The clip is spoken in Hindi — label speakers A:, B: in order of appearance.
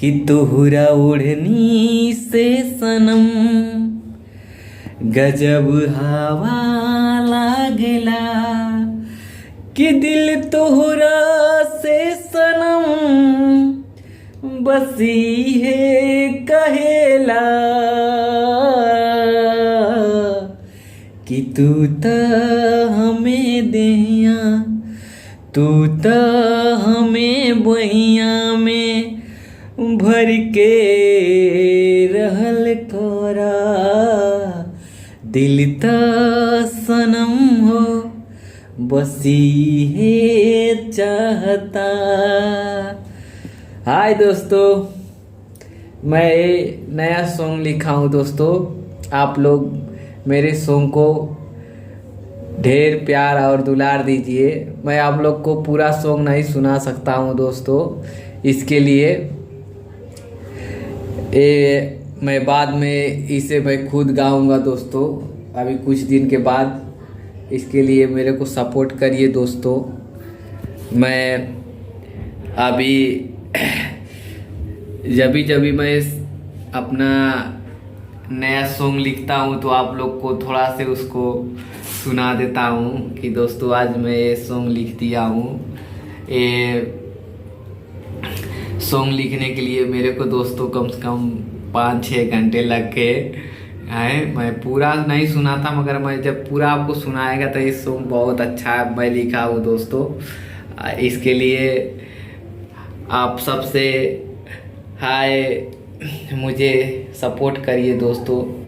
A: कि तोहरा ओढ़नी से सनम गजब हवा लागेला, कि दिल तोहरा से सनम बसी है कहेला, कि तू त हमें देहिया, तू त हमें बहिया में भर के रहल करा, दिल त सनम हो बसी है चाहता। हाय दोस्तों, मैं नया सॉन्ग लिखा हूँ दोस्तों। आप लोग मेरे सॉन्ग को ढेर प्यार और दुलार दीजिए। मैं आप लोग को पूरा सॉन्ग नहीं सुना सकता हूँ दोस्तों, इसके लिए मैं बाद में इसे मैं खुद गाऊंगा दोस्तों, अभी कुछ दिन के बाद। इसके लिए मेरे को सपोर्ट करिए दोस्तों। मैं अभी जब भी मैं अपना नया सॉन्ग लिखता हूँ तो आप लोग को थोड़ा से उसको सुना देता हूँ कि दोस्तों आज मैं ये सॉन्ग लिख दिया हूँ। ये सॉन्ग लिखने के लिए मेरे को दोस्तों कम से कम 5-6 घंटे लग गए हैं। मैं पूरा नहीं सुना था, मगर मैं जब पूरा आपको सुनाएगा तो ये सॉन्ग बहुत अच्छा मैं लिखा हूँ दोस्तों। इसके लिए आप सबसे हाय, मुझे सपोर्ट करिए दोस्तों।